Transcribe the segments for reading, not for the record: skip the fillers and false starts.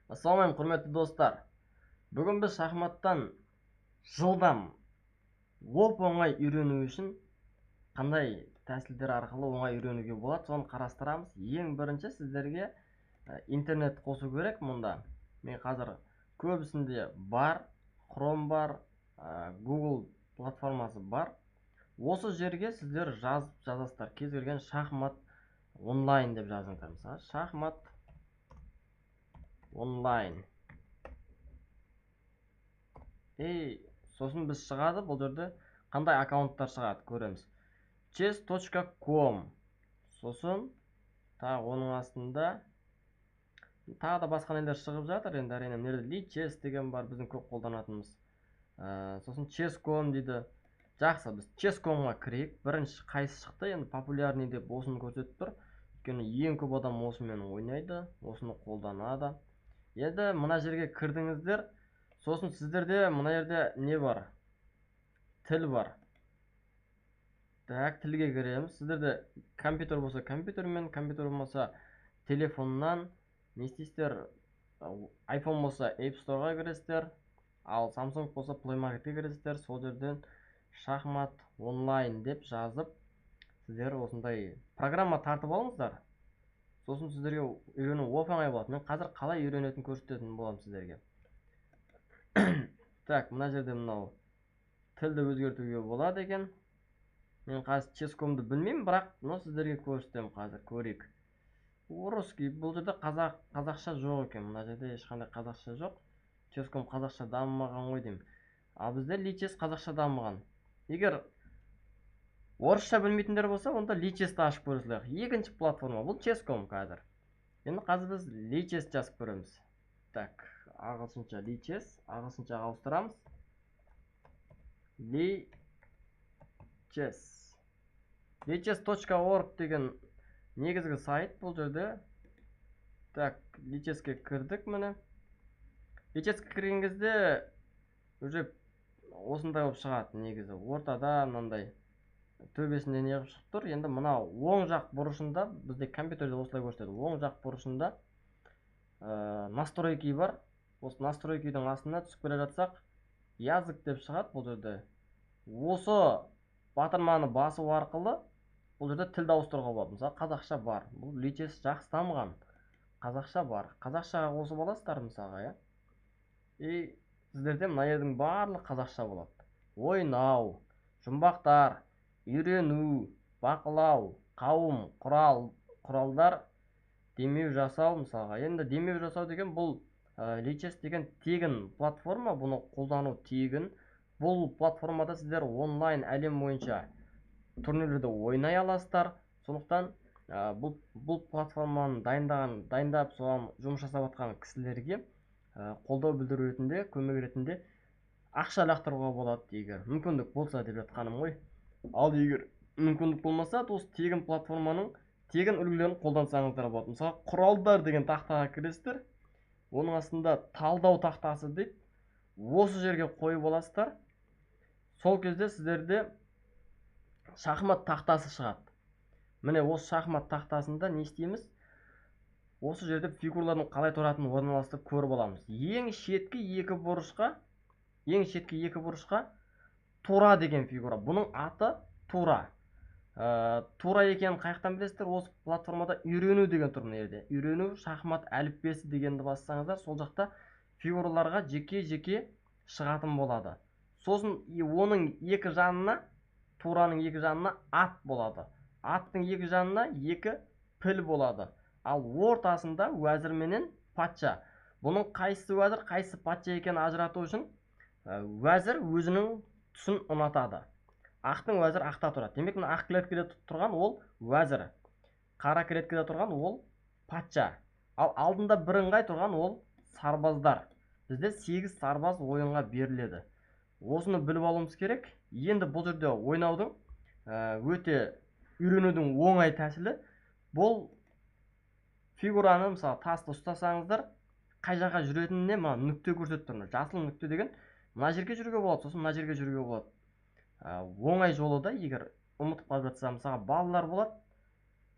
Ассалаумағалейкум, құрметті достар. Бүгін біз шахматтан жылдам, оп-оңай үйрену үшін қандай тәсілдер арқылы оңай үйренуге болады, соны қарастырамыз. Ең бірінші сіздерге интернет қосу керек. Мұнда мен қазір көбісінде бар, Chrome бар, Google платформасы бар. Осы жерге сіздер жазасыздар. Кез келген шахмат онлайн деп жазыңыздар. Мысалы, шахмат онлайн. Сосын біз шығады, бұл жерде қандай аккаунттар шығады көреміз. chess.com. Сосын тағы оның астында тағы да басқа нелер шығып жатыр. Енді әрине мына жерде chess деген бар, біздің көп қолданатынымыз. Сосын chess.com дейді. Жақсы, біз chess.com-ға кірейік. Бірінші қайсы шықты, енді популярный деп осыны көрсетіп тұр. Өйткені ең көп адам осымен ойнайды, осыны қолданады. Енді мына жерге кірдіңіздер. Сосын сіздерде мына жерде не бар? Тіл бар. Так, тілге кіреміз. Сіздерде компьютер болса компьютермен, компьютер болмаса телефоннан не істейсіздер? iPhone болса App Store-ға кіресіздер, ал Samsung болса Play Market-ке кіресіздер. Сол жерден шахмат онлайн деп жазып, сіздер осындай программа тартып алыңыздар. Сосын сіздерге үйрену оп-оңай болады. Мен қазір қалай үйренетінін көрсететін боламын сіздерге. Так, мына жерде мынау тілді өзгертуге болады екен. Мен қазір chess.com-ды білмеймін, бірақ сіздерге көрсетемін қазір, көрейік. Русский, бұл жерде қазақша жоқ екен. Мына жерде ешқандай қазақша жоқ. chess.com қазақша дамымаған ғой деймін. Ал бізде lichess қазақша дамыған. Егер орысша білмейтіндер болса, онда lichess-ті ашып көрсек. Екінші платформа, бұл chess.com қазір. Енді қазір біз lichess жазып көреміз. Так, ағылшынша lichess, ағылшыншаға ауыстырамыз. lichess.org деген негізгі сайт бұл жерде. Так, lichess-ке кірдік міне. Lichess-ке кірген кезде уже осындай болып шығады негізі. Ортада мынандай төбесінде не қылып шығып тұр. Енді мына оң жақ бұрышында, бізде компьютерде осылай көрсетеді. Оң жақ бұрышында настройки бар. Осы настройкидің астына түсіп келе жатсақ, язык деп шығады бұл жерде. Осы батырманы басу арқылы бұл жерде тілді ауыстыруға болады. Мысалы, қазақша бар. Бұл lichess жақсы дамыған. Қазақша бар. Қазақшаға қосып аласыздар мысалға, иә. Сіздерде мына жердің барлық қазақша болады. Ойнау, жұмбақтар, үйрену, бақылау, қауым, құралдар, демеу жасау мысалға. Енді демеу жасау деген бұл lichess деген тегін платформа, бұны қолдану тегін. Бұл платформада сіздер онлайн әлем бойынша турнирлерде ойнай аласыздар. Сондықтан бұл платформаны дайындап соған жұмыс жасап жатқан кісілерге қолдау білдіру ретінде, көмек ретінде ақша лақтыруға болады, егер мүмкіндік болса деп жатқаным ғой. Ал егер мүмкіндік болмаса, осы тегін платформаның тегін үлгілерін қолдансаңыздар болады. Мысалы, құралдар деген тақтаға кіресіздер. Оның астында талдау тақтасы дейді. Осы жерге қойып аласыздар. Сол кезде сіздерде шахмат тақтасы шығады. Міне осы шахмат тақтасында не істейміз? Осы жерде фигуралардың қалай тұратынын орналастырып көріп аламыз. Ең шеткі екі бұрышқа тура деген фигура. Бұның аты тура. Тура екенін қаяқтан білесіздер? Осы платформада үйрену деген тұр мына жерде. Үйрену шахмат әліппесі дегенді бассаңыздар, сол жақта фигураларға жеке-жеке шығатын болады. Сосын оның екі жанына, тураның екі жанына ат болады. Аттың екі жанына екі піл болады. Ал ортасында уәзір менен патша. Бұның қайсысы уәзір, қайсысы патша екенін ажырату үшін уәзір өзінің түсін ұнатады. Ақтың уәзір ақта тұрады. Демек, мына ақ клеткеде тұрған ол уәзір. Қара клеткеде тұрған ол патша. Ал алдында бірыңғай тұрған ол сарбаздар. Бізде 8 сарбаз ойынға беріледі. Осыны біліп алуымыз керек. Енді бұл жерде ойнаудың өте үйренудің оңай тәсілі. Бұл фигураны, мысалы, тасты ұстасаңыздар, қай жаққа жүретініне нүкте көрсетіп тұр. Жасыл нүкте деген мына жерге жүруге болады, сосын мына жерге жүруге болады. Оңай жолы да, егер ұмытып қалып жатса, мысалы, балалар болады,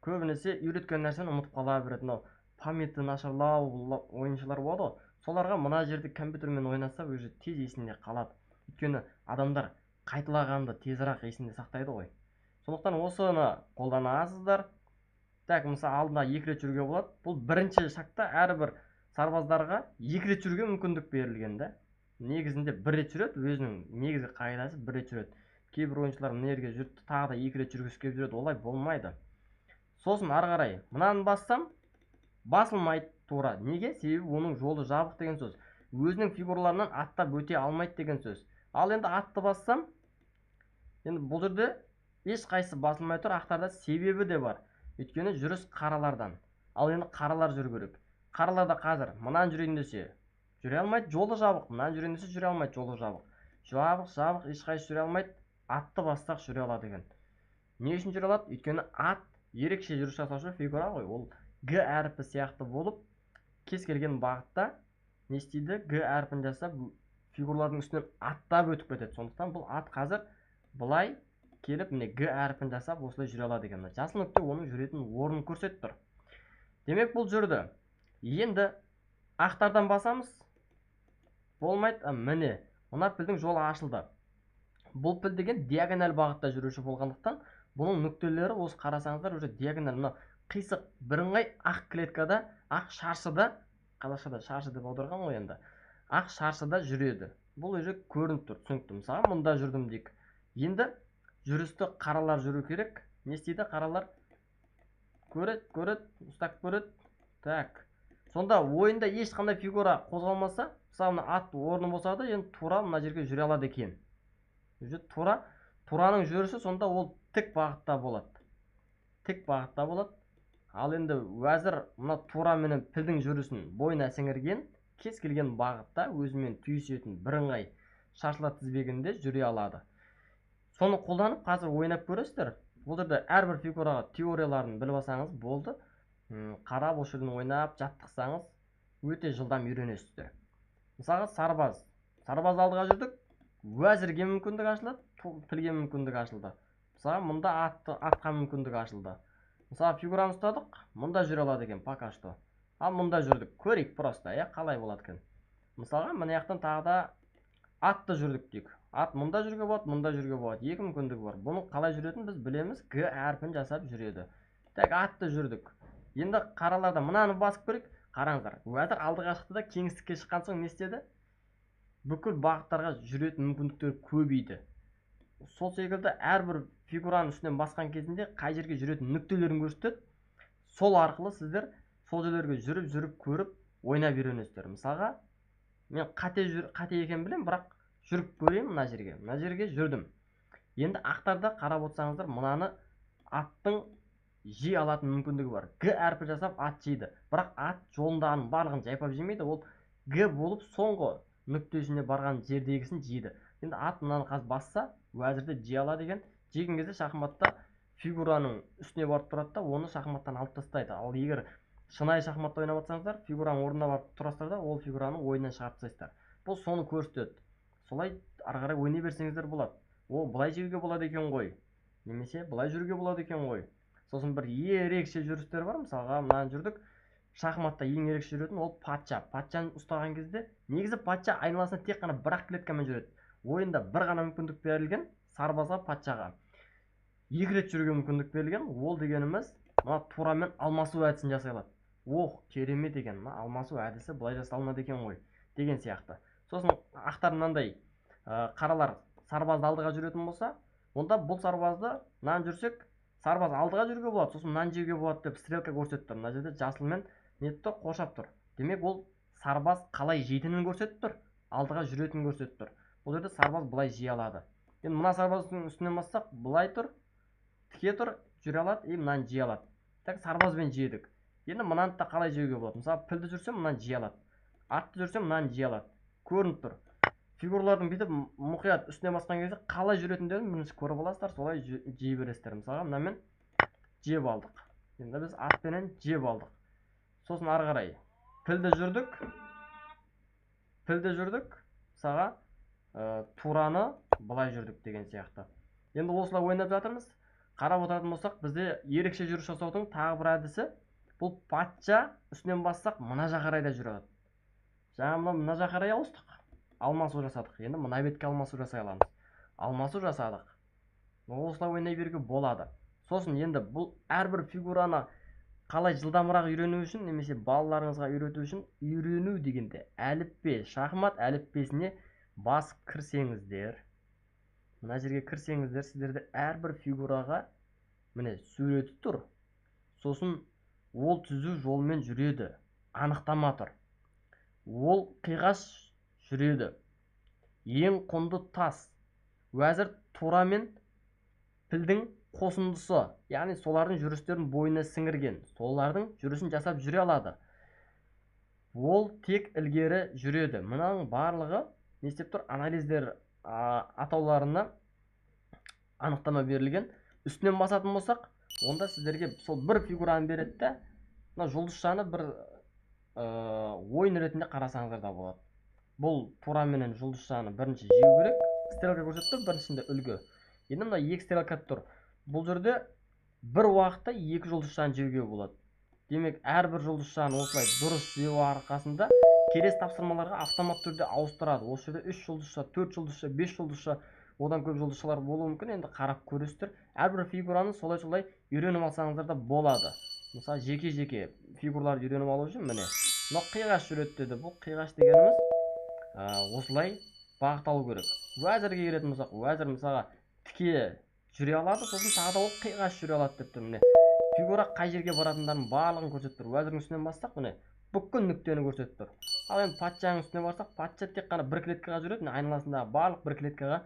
көбінесе үйреткен нәрсені ұмытып қала береді. памяті нашарлау ойыншылар болады ғой, соларға мына жерде компьютермен ойнаса уже тез есінде қалады. Өйткені адамдар қайталағанды тезірек есінде сақтайды ғой. Сондықтан осыны қолданасыздар. Так, мысалы алдына 2 рет жүруге болады. Бұл бірінші шақта әрбір сарбаздарға 2 рет жүруге мүмкіндік берілген да. Негізінде 1 рет жүреді, өзінің негізгі қағидасы 1 рет жүреді. Кейбір ойыншылар мына жерге жүріп тағы да 2 рет жүргісі келіп жүреді, олай болмайды. Сосын ары қарай мынаны бассам басылмайды тура. Неге? Себебі оның жолы жабық деген сөз. Өзінің фигураларынан аттап өте алмайды деген сөз. Ал енді атты бассам, енді бұл жерде ешқайсысы басылмай тұр, ақтарда себебі де бар. Өйткені жүріс қаралардан. Ал енді қаралар жүру керек. Қараларда қазір мынан жүрейін десе жүре алмайды, жолы жабық. Мынан жүрейін десе жүре алмайды, жолы жабық. Жабық, ешқайсысы жүре алмайды. Атты бассақ жүре алады екен. Не үшін жүре алады? Өйткені ат ерекше жүріс жасаушы фигура ғой. Ол Г әрпі сияқты болып, кез келген бағытта не істейді? Г әрпін жасап, фигуралардың үстінен аттап өтіп кетеді. Сондықтан бұл ат қазір былай келіп, міне Г әрпін жасап, осылай жүре алады екен. Жасыл нүкте оның жүретін орнын көрсетіп тұр. Демек бұл жүрді. Енді ақтардан басамыз. Болмайды. Міне, мына пілдің жолы ашылды. Бұл піл деген диагональ бағытта жүруші болғандықтан, бұның нүктелері осы қарасаңыздар уже диагональ, мына қисық бірыңғай ақ клеткада, ақ шаршыда, қазақшада шаршы деп аударған ғой енді, ақ шаршыда жүреді. Бұл уже көрініп тұр, түсінікті. Мысалы, мұнда жүрдім дейік. Енді жүрісті қаралар жүру керек. Не істейді қаралар? Көреді, ұстап көреді. Так. Сонда ойында ешқандай фигура қозғалмаса, мысалы ат орны болса да, енді тура мына жерге жүре алады екен. Тураның жүрісі сонда ол тік бағытта болады. Ал енді уәзір мына тура менен пілдің жүрісін бойына сіңірген, кез келген бағытта өзімен түйісетін бірыңғай шаршылар тізбегінде жүре алады. Соны қолданып қазір ойнап көресіздер. Бұл жерде әрбір фигураға теорияларын біліп алсаңыз болды. Қарап осы жерден ойнап жаттықсаңыз өте жылдам үйренесіздер. Мысалы сарбаз алдыға жүрдік. Уәзірге мүмкіндік ашылады, пілге мүмкіндік ашылды. Мысалы, мұнда атқа мүмкіндік ашылды. Мысалы, фигураны ұстадық, мұнда жүре алады екен, пока что. Ал мұнда жүрдік, көрейік просто, қалай болады екен. Мысалға, мына жақтан тағы да атты жүрдік дейік. Ат мұнда жүруге болады, екі мүмкіндігі бар. Бұның қалай жүретінін біз білеміз, Г әрпін жасап жүреді. Так, атты жүрдік. Енді қараларда мынаны басып көрейік. Қараңыздар, уәзір алдыға шықты да кеңістікке шыққан соң не істеді? Бүкіл бағыттарға жүретін мүмкіндіктер көбейді. Сол секілді әрбір фигураның үстінен басқан кезінде қай жерге жүретін нүктелерін көрсетеді. Сол арқылы сіздер сол жерлерге жүріп көріп ойнап үйренесіздер. Мысалға, мен қате екен білем, бірақ жүріп көрейін мына жерге жүрдім. Енді ақтарда қарап отырсаңыздар, мынаны аттың жей алатын мүмкіндігі бар. Г әрпі жасап ат жейді. Бірақ ат жолындағының барлығын жайпап жемейді, ол Г болып соңғы нүктесіне барған жердегісін жейді. Енді ат мынаны қазір басса, уәзірді жей алады екен. Жеген кезде шахматта фигураның үстіне барып тұрады да, оны шахматтан алып тастайды. Ал егер шынайы шахматта ойнап жатсаңыздар, фигураның орнына барып тұрасыздар да, ол фигураны ойыннан шығарып тастайсыздар. Бұл соны көрсетеді. Солай ары қарай ойнай берсеңіздер болады. О, былай жеуге болады екен ғой. Немесе былай жүруге болады екен ғой. Сосын бір ерекше жүрістер бар. Мысалға, мынаны жүрдік. Шахматта ең ерекше жүретін ол патша. Патшаны ұстаған кезде, негізі патша айналасында тек қана бір-ақ клеткамен жүреді. Ойында бір ғана мүмкіндік берілген сарбазға, патшаға. 2 рет жүруге мүмкіндік берілген. Ол дегеніміз мына турамен алмасу әдісін жасай алады. Ох, керемет екен. Мына алмасу әдісі былай жасалынады екен ғой, деген сияқты. Сосын ақтар мынандай, қаралар сарбазды алдыға жүретін болса, онда бұл сарбазды мынаны жүрсек, сарбаз алдыға жүруге болады, сосын мынаны жеуге болады деп стрелка көрсетіп тұр. Мына жерде жасылмен нетті қоршап тұр. Демек ол сарбаз қалай жейтінін көрсетіп тұр, алдыға жүретінін көрсетіп тұр. Бұл жерде сарбаз былай жей алады. Енді мына сарбаздың үстінен бассақ, былай тұр, тіке тұр, жүре алады, мынаны жей алады. Так, сарбазбен жедік. Енді мынаны да қалай жеуге болады? Мысалы, пілді жүрсем, мынаны жей алады. Атты жүрсем, мынаны жей алады. Көрініп тұр. Фигуралардың бүйтіп мұқият үстіне басқан кезде қалай жүретіндерін бірінші көріп аласыздар, солай жей бересіздер. Мысалға, мынамен жеп алдық. Енді біз атпенен жеп алдық. Сосын ары қарай пілді жүрдік. Мысалға, тураны былай жүрдік деген сияқты. Енді осылай ойнап жатырмыз. Қарап отыратын болсақ, бізде ерекше жүріс жасаудың тағы бір әдісі Бұл патша үстінен бассақ мына жаққа қарай да жүре алады. Жаңа мына жаққа қарай ауыстық. Алмасу жасадық. Енді мына бетке алмасу жасай аламыз. Алмасу жасадық. Осылай ойнай беруге болады. Сосын енді бұл әрбір фигураны қалай жылдамырақ үйрену үшін немесе балаларыңызға үйрету үшін үйрену дегенде әліппе, шахмат әліппесіне басып кірсеңіздер, мына жерге кірсеңіздер, сіздерде әрбір фигураға міне суреті тұр. Сосын ол түзу жолмен жүреді, анықтама тұр. Ол қиғаш жүреді. Ең құнды тас. Уәзір тура мен пілдің қосындысы, яғни солардың жүрістерін бойына сіңірген, солардың жүрісін жасап жүре алады. Ол тек ілгері жүреді. Мұның барлығы не істеп тұр? Анализдер атауларына анықтама берілген. Үстінен басатын болсақ, онда сіздерге сол бір фигураны береді де, мына жұлдызшаны бір ойын ретінде қарасаңыздар да болады. Бұл тура менен жұлдызшаны бірінші жеу керек. Стрелка көрсетті, біріншісінде үлгі. Енді мына екі стрелка тұр. Бұл жерде бір уақытта екі жұлдызшаны жеуге болады. Демек, әрбір жұлдызшаны осылай дұрыс жеу арқасында келесі тапсырмаларға автомат түрде ауыстырады. Осы жерде 3 жұлдызша, 4 жұлдызша, 5 жұлдызша, одан көп жұлдызшалар болуы мүмкін. Енді қарап көресіздер. Әрбір фигураны солай-солай үйреніп алсаңыздар да болады. Мысалы, жеке-жеке фигураларды үйреніп алу үшін міне, мына қиғаш жүреді деді. Бұл қиғаш дегеніміз осылай бағытталу керек. Уәзірге келетін болсақ, уәзір мысалға тіке жүре алады, сосын тағы да ол қиғаш жүре алады деп тұр. Міне, фигура қай жерге баратындарын барлығын көрсетіп тұр. Уәзірдің үстінен бассақ, міне, бүкіл нүктені көрсетіп тұр. Ал енді патшаның үстіне барсақ, патша тек қана бір клеткаға жүреді, айналасындағы барлық бір клеткаға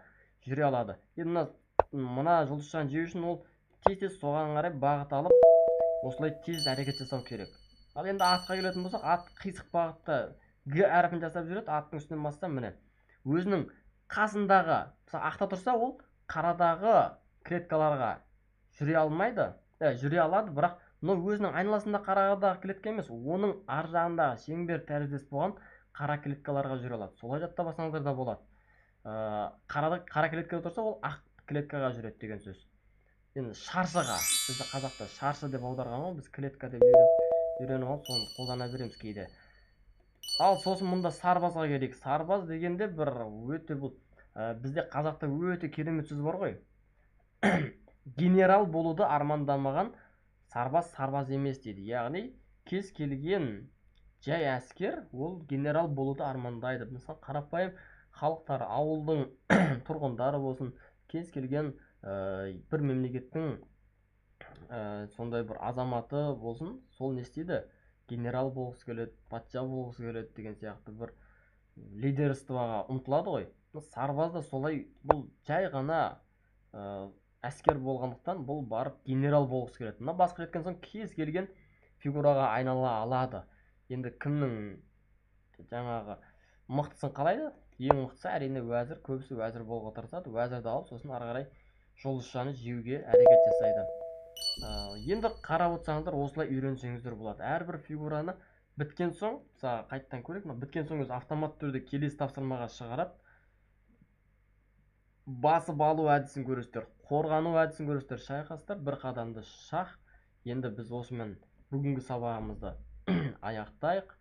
жүре алады. Енді мына жұлдызшаны жеу үшін ол тез-тез соған қарай бағыт алып, осылай тез әрекет жасау керек. Ал енді атқа келетін болсақ, ат қисық бағытта Г әріпін жасап жүреді. Аттың үстінен бассам, міне, өзінің қасындағы, мысалы ақта тұрса, ол қарадағы клеткаларға жүре алмайды. Жүре алады, бірақ өзінің айналасында қарадағы клетка емес, оның ар жағындағы шеңбер тәріздес болған қара клеткаларға жүре алады. Солай жаттап алсаңыздар да болады. Қара клеткада тұрса, ол ақ клеткаға жүреді деген сөз. Енді шаршыға, бізді қазақта шаршы деп аударған ол, біз клетка деп үйреніп алып, соны қолдана береміз кейде. Ал сосын мұнда сарбазға келейік. Сарбаз дегенде бір өте бұл бізде қазақта өте керемет сөз бар ғой. Генерал болуды армандамаған сарбаз сарбаз емес дейді. Яғни кез келген жай әскер ол генерал болуды армандайды. Мысалы, қарапайым халықтар, ауылдың тұрғындары болсын, кез келген бір мемлекеттің сондай бір азаматы болсын, сол не істейді? Генерал болғысы келеді, патша болғысы келеді деген сияқты бір лидерствоға ұмтылады ғой. Сарбаз да солай, бұл жай ғана әскер болғандықтан бұл барып генерал болғысы келеді. Мына басқа жеткен соң кез келген фигураға айнала алады. Енді кімнің жаңағы мықтысын қалайды? Ең мықтысы әрине уәзір, көбісі уәзір болуға тырысады. Уәзірді алып, сосын ары қарай жұлдызшаны жеуге әрекет жасайды. Енді қарап отырсаңыздар, осылай үйренсеңіздер болады. Әрбір фигураны біткен соң, мысалы қайттан көрейік, біткен соң өзі автомат түрде келесі тапсырмаға шығарады. Басып алу әдісін көресіздер, қорғану әдісін көресіздер, шайқастар, бір қадамды шах. Енді біз осымен бүгінгі сабағымызды аяқтайық.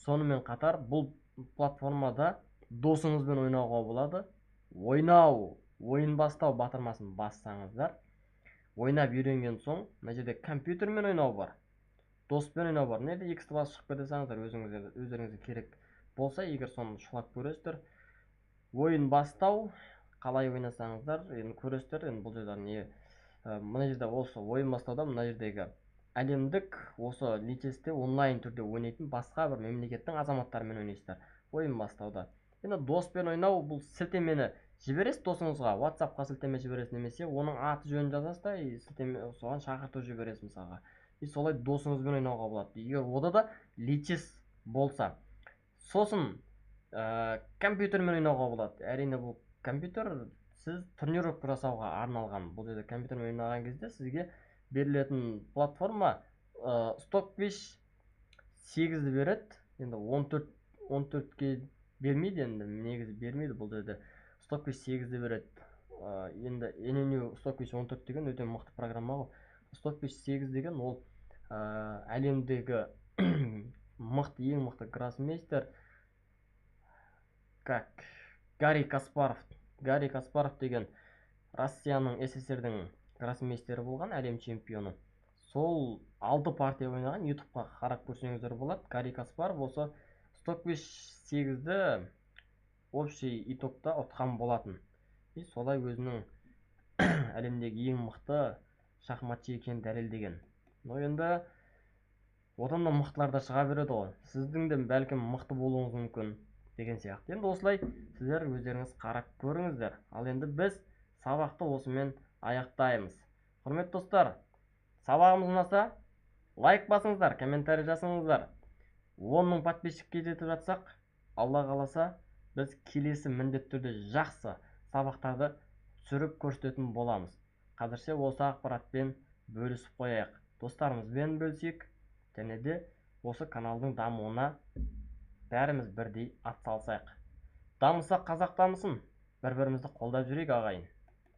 Сонымен қатар бұл платформада досыңызбен ойнауға болады. Ойын бастау батырмасын бассаңыздар, ойнап үйренген соң, мына жерде компьютермен ойнау бар, доспен ойнау бар. Неде X-ті басып шығып кетесіңіздер, өздеріңізге керек болса, егер соны шұлап көресіздер. Ойын бастау, қалай ойнасаңыздар, енді көресіздер. Енді бұл жерде не, мына жерде осы ойын бастауда, мына жердегі әлемдік осы личесте онлайн түрде ойнайтын басқа бір мемлекеттің азаматтарымен ойнайсыздар. Ойын бастауда. Енді доспен ойнау, бұл сілтемені жібересіз досыңызға, WhatsApp-қа сілтеме жібересіз, немесе оның аты жөнін жазасыз да, сілтеме соған шақырту жібересіз мысалға. Солай досыңызбен ойнауға болады. Егер ода да личес болса. Сосын компьютермен ойнауға болады. Әрине бұл компьютер сіз тренировка жасауға арналған. Бұл жерде компьютермен ойнаған кезде сізге берілетін платформа Stockfish 8-ді береді. Енді 14-ке бермейді, енді негізі бермейді бұл жерде. Stockfish 8-ді береді. Енді NNU Stockfish 14 деген өте мықты программа ғой. Stockfish 8 деген ол әлемдегі ең мықты гроссмейстер как Гарри Каспаров деген Россияның СССРдің гроссмейстері болған, әлем чемпионы. Сол 6 партия ойнаған, ютубқа қарап көрсеңіздер болады. Гарри Каспаров осы 108-8-ді общий итогта ұтқан болатын. Солай өзінің әлемдегі ең мықты шахматшы екенін дәлелдеген. Но енді одан да мықтылар да шыға береді ғой. Сіздің де бәлкім мықты болуыңыз мүмкін деген сияқты. Енді осылай сіздер өздеріңіз қарап көріңіздер. Ал енді біз сабақты осымен аяқтаймыз. Құрметті достар, сабағымыз ұнаса, лайк басыңыздар, комментарий жазыңыздар. 10 мың подписчикке жетіп жатсақ, Алла қаласа, біз келесі міндетті түрде жақсы сабақтарды түсіріп көрсететін боламыз. Қазірше осы ақпаратпен бөлісіп қояйық. Достарымызбен бөлісейік, және де осы каналдың дамуына бәріміз бірдей атсалысайық. Дамыса қазақ дамысын, бір-бірімізді қолдап жүрейік ағайын.